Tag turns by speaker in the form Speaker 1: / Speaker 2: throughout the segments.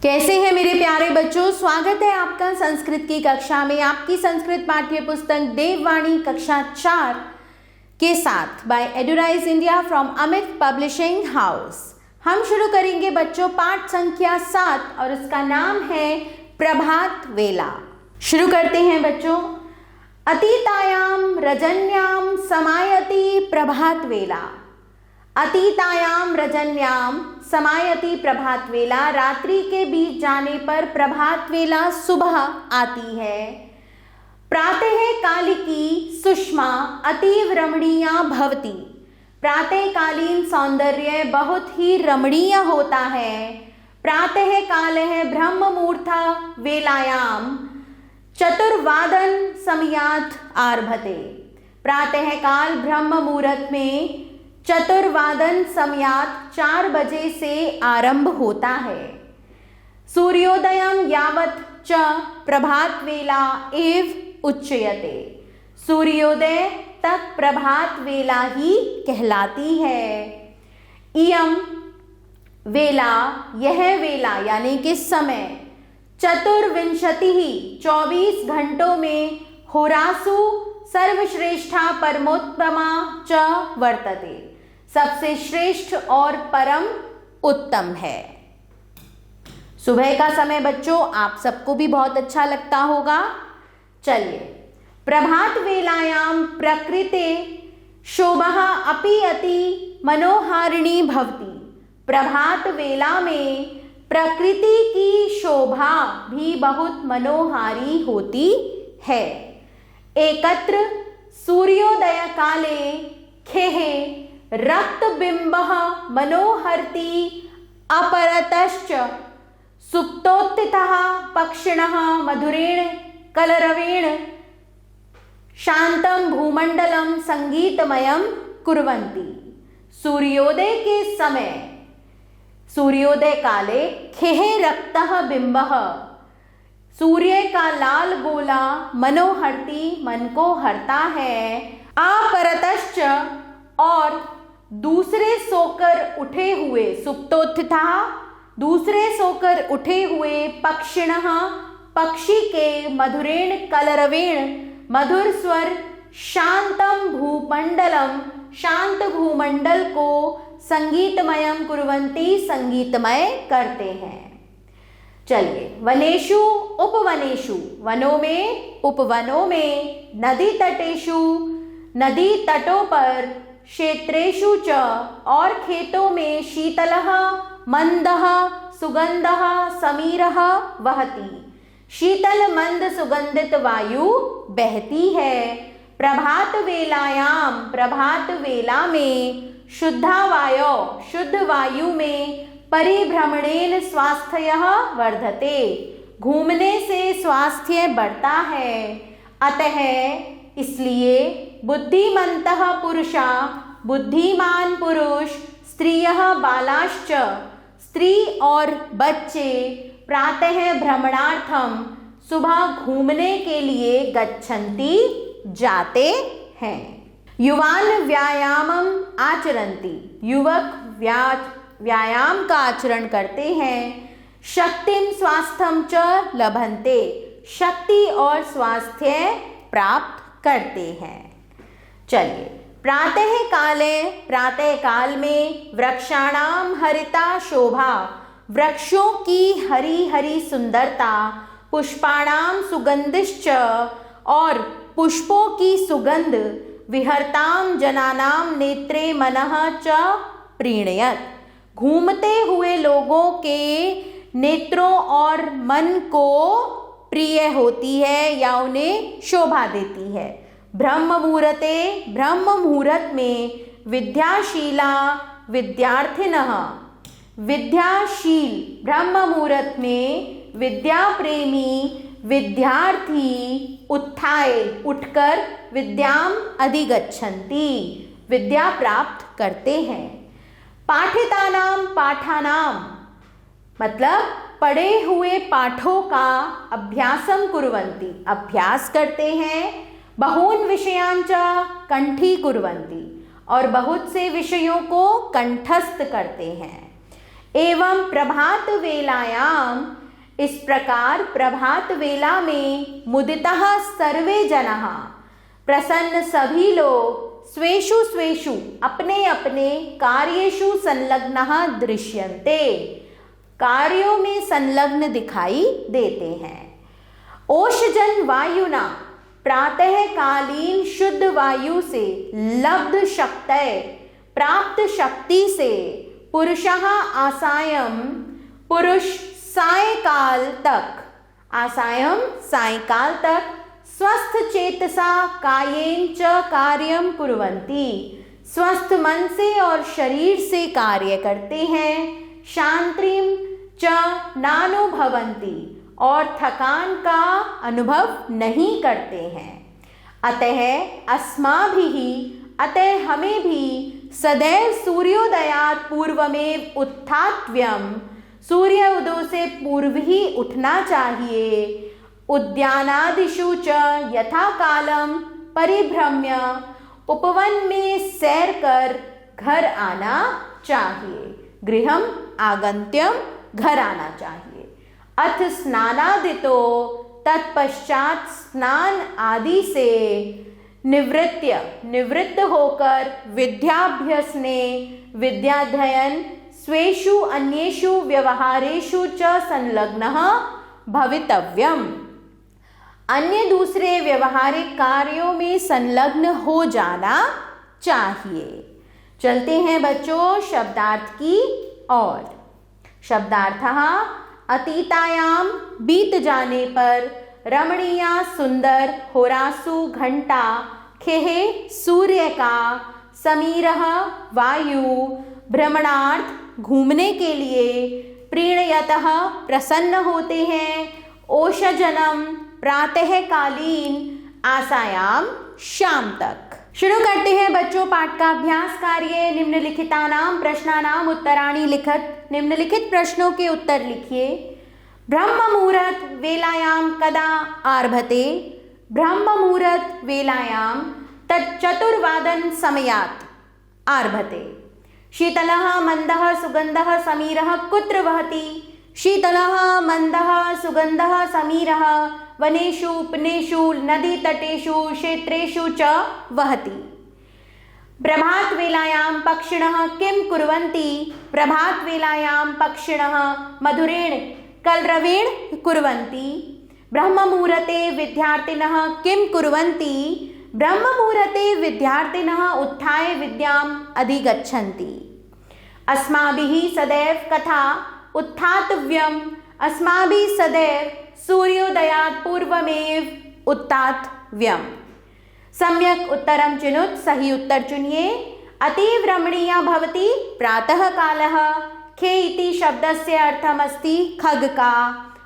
Speaker 1: कैसे हैं मेरे प्यारे बच्चों। स्वागत है आपका संस्कृत की कक्षा में। आपकी संस्कृत पाठ्य पुस्तक देववाणी कक्षा 4 के साथ by Eduraise India from Amit publishing house. हम शुरू करेंगे बच्चों पाठ संख्या 7 और उसका नाम है प्रभात वेला। शुरू करते हैं बच्चों। अतीतायाम रजन्याम समायति प्रभात वेला। अतीतायाम रजन्याम समायति प्रभात वेला। रात्रि के बीत जाने पर प्रभात वेला सुबह आती है। प्रातः कालिकी सुषमा अतीव रमणीया भवति। प्रातःकालीन सौंदर्य बहुत ही रमणीय होता है। प्रातः कालः ब्रह्म मुहूर्त वेलायाम चतुर्वादन समयात् आरभते। प्रातः काल ब्रह्म मुहूर्त में चतुर्वादन समयात् 4 बजे से आरंभ होता है। सूर्योदयं यावत् च प्रभात वेला एव उच्यते। सूर्योदय तक प्रभात वेला ही कहलाती है। इयं वेला, यह वेला यानी कि समय, चतुर्विंशति 24 घंटों में होरासु सर्वश्रेष्ठा परमोत्तमा च वर्तते। सबसे श्रेष्ठ और परम उत्तम है। सुबह का समय बच्चों आप सबको भी बहुत अच्छा लगता होगा। चलिए, प्रभात वेलायाम प्रकृते शोभा अपि अति मनोहारिणी भवति। प्रभात वेला में प्रकृति की शोभा भी बहुत मनोहारी होती है। एकत्र सूर्योदय काले खेः रक्तबिंबः मनोहरति अपरतश्च सुप्तोत्थितः पक्षिणः मधुरेण कलरवेण शांतं भूमंडलं संगीतमयं कुर्वन्ति। सूर्योदय के समय, सूर्योदय काले खेः रक्तः बिंबः, सूर्य का लाल गोला मनोहरती मन को हरता है। अपरतश्च और दूसरे सोकर उठे हुए, सुप्तोत्थिता दूसरे सोकर उठे हुए पक्षिणः पक्षी के मधुरेण कलरवेण मधुर स्वर शांतम भूमंडलम शांत भूमंडल को संगीतमयम कुर्वन्ति संगीतमय करते हैं। चलिए, वनेषु उपवनेषु, वनों में उपवनों में, नदी तटेषु नदी तटों पर, क्षेत्रेषु च और खेतों में, शीतलः मंदः सुगंधः समीरः वहति। शीतल मंद सुगंधित वायु बहती है। प्रभात वेलायाम, प्रभात वेला में, शुद्धावायो शुद्ध वायु में, परिभ्रमणेन स्वास्थ्यः वर्धते, घूमने से स्वास्थ्य बढ़ता है। अतः इसलिए बुद्धिमन्तः पुरुषा, बुद्धिमान पुरुष, स्त्रियः बालाश्च स्त्री और बच्चे, प्रातः भ्रमणार्थम सुबह घूमने के लिए गच्छन्ति जाते हैं। युवान व्यायामम आचरन्ति, युवक व्यायाम का आचरण करते हैं। शक्तिम स्वास्थ्यम च लभन्ते, शक्ति और स्वास्थ्य प्राप्त करते हैं। चलिए, प्रातः काले, प्रातः काल में, वृक्षाणाम हरिता शोभा, वृक्षों की हरी हरी सुंदरता, पुष्पाणाम सुगंधिश्च और पुष्पों की सुगंध, विहरताम जनानाम नेत्रे मनः च प्रीणयत, घूमते हुए लोगों के नेत्रों और मन को प्रिय होती है या उन्हें शोभा देती है। ब्रह्म मुहूर्ते, ब्रह्म मुहूर्त में, विद्याशीला विद्यार्थिनः, विद्याशील ब्रह्म मुहूर्त में, विद्या प्रेमी विद्यार्थी उत्थाय उठकर, विद्याम अधिगच्छन्ति विद्या प्राप्त करते हैं। पाठितानाम पाठानाम मतलब पढ़े हुए पाठों का अभ्यासम कुर्वन्ति, अभ्यास करते हैं। बहून विषयांच कंठी कुर्वन्ति और बहुत से विषयों को कंठस्थ करते हैं। एवं प्रभात वेलायाम, इस प्रकार प्रभात वेला में मुदितः सर्वे जनाः, प्रसन्न सभी लोग, स्वेषु स्वेषु, अपने अपने कार्येषु संलग्नः दृश्यन्ते, कार्यों में संलग्न दिखाई देते हैं। ओषजन वायुना, प्रातःकालीन शुद्ध वायु से लब्ध शक्तये, प्राप्त शक्ति से, पुरुषः आसायं, पुरुष सायकाल तक, आसायं सायकाल तक, स्वस्थ चेतसा कायेन च कार्यं कुर्वन्ति, स्वस्थ मन से और शरीर से कार्य करते हैं। शांतिं च नानुभवन्ति, और थकान का अनुभव नहीं करते हैं। अतः अस्माभिः, अतः हमें भी सदैव सूर्योदयात् पूर्वमेव उत्थातव्यम्, सूर्य उदय से पूर्व ही उठना चाहिए। उद्यानादिषु च यथा कालम परिभ्रम्य, उपवन में सैर कर घर आना चाहिए। गृहम आगंत्यम, घर आना चाहिए। अथ स्नानादितो, तत्पश्चात स्नान आदि से निवृत्त होकर, विद्याभ्यसने, विद्याध्ययन, स्वेषु अन्येषु व्यवहारेषु च संलग्नः भवितव्यम्, अन्य दूसरे व्यवहारिक कार्यों में संलग्न हो जाना चाहिए। चलते हैं बच्चों शब्दार्थ की ओर। शब्दार्थः, अतीतायाम, बीत जाने पर, रमणीया सुंदर, होरासु घंटा, खेह सूर्य का, समीरः वायु, भ्रमणार्थ घूमने के लिए, प्रीणयतः प्रसन्न होते हैं, ओषजनम प्रातःकालीन, आसायाम शाम तक। शुरू करते हैं बच्चों पाठ का अभ्यास कार्य। निम्नलिखितानां प्रश्नानां उत्तराणि लिखत, निम्नलिखित प्रश्नों के उत्तर लिखिए। ब्रह्म मुहूर्त वेलायां कदा आरभते? ब्रह्म मुहूर्त वेलायां तच्चतुर्वादन समयात् आरभते। शीतलः मंदः सुगंधः समीरः कुत्र वहति? शीतलः मंदः सुगंधः समीरः वनेषु उपनेषु नदीतटेषु क्षेत्रेषु च वहति। प्रभात वेलायां पक्षिणः किं कुर्वन्ति? प्रभात वेलायां पक्षिणः मधुरेण कलरवेण कुर्वन्ति। ब्रह्म मुहूर्ते विद्यार्थिनः किं कुर्वन्ति? ब्रह्म मुहूर्ते विद्यार्थिनः उत्थाय विद्याम् अधिगच्छन्ति। अस्माभिः सदैव कथा उत्थातव्यम्। अस्माभिः सदैव सूर्योदयात् पूर्वमेव उत्थातव्यम्। सम्यक उत्तरम चिनुत, सही उत्तर चुनिए। अतीव रमणीया भवति प्रातः कालः। खे इति शब्दस्य अर्थमस्ति खग का,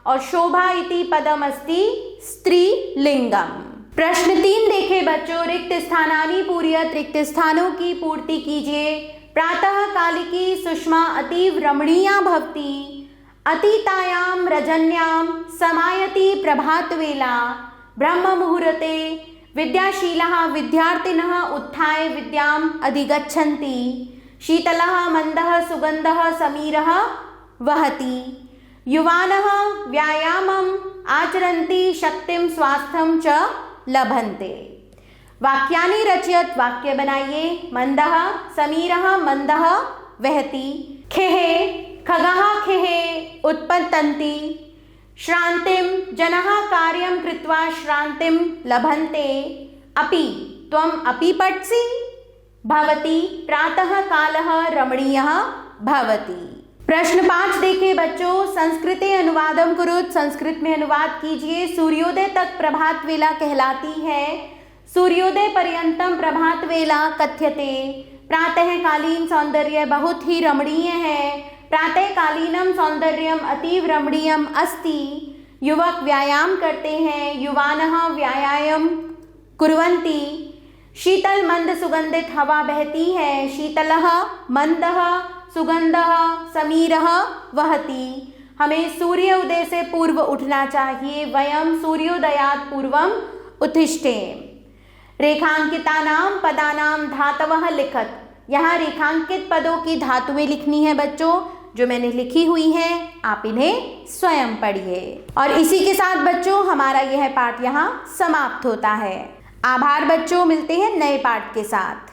Speaker 1: और शोभा इति पदमस्ति स्त्रीलिंगम। प्रश्न 3 देखे बच्चों। रिक्त स्थानानि पूरयत, रिक्त स्थानों की पूर्ति कीजिए। प्रातः कालिकी सुषमा अतीव रमणीया भवति। अतीतायां रजन्यां समायति प्रभात वेला। ब्रह्म मुहूर्ते विद्याशीलः विद्यार्थिनः उत्थाय विद्याम् अधिगच्छन्ति। शीतलः मंदः सुगंधः समीरः वहति। युवानः व्यायामम् आचरन्ति शक्तिं स्वास्थ्यं च लभन्ते। वाक्यानि रचयत, वाक्य बनाइए। मंदः समीरः मंदः वहति। खेः खगः खेः उत्पतन्ति। श्रान्तिं जनाः कार्यं कृत्वा श्रान्तिं लभन्ते। अपि त्वम् अपि पठसि? भवति प्रातः कालः रमणीयः भवति। प्रश्न 5 देखे बच्चों। संस्कृते अनुवादम कुरुत, संस्कृत में अनुवाद कीजिए। सूर्योदय तक प्रभात वेला कहलाती है। सूर्योदय पर्यंतम प्रभात वेला कथ्यते। प्रातःकालीन सौंदर्य बहुत ही रमणीय है। प्रातःकालीनम सौंदर्यम अतीव रमणीयम अस्ति। युवक व्यायाम करते हैं। युवानः व्यायाम कुर्वन्ति। शीतल मंद सुगंधित हवा बहती है। शीतलः मंदः सुगंधः समीरः वहति। हमें सूर्य उदय से पूर्व उठना चाहिए। वयम सूर्योदयात् पूर्वम उत्तिष्ठेम। रेखांकितानां पदानां धातवः लिखत। यहाँ रेखांकित पदों की धातुएं लिखनी है बच्चों। जो मैंने लिखी हुई हैं, आप इन्हें स्वयं पढ़िए। और इसी के साथ बच्चों हमारा यह पाठ यहाँ समाप्त होता है। आभार बच्चों, मिलते हैं नए पाठ के साथ।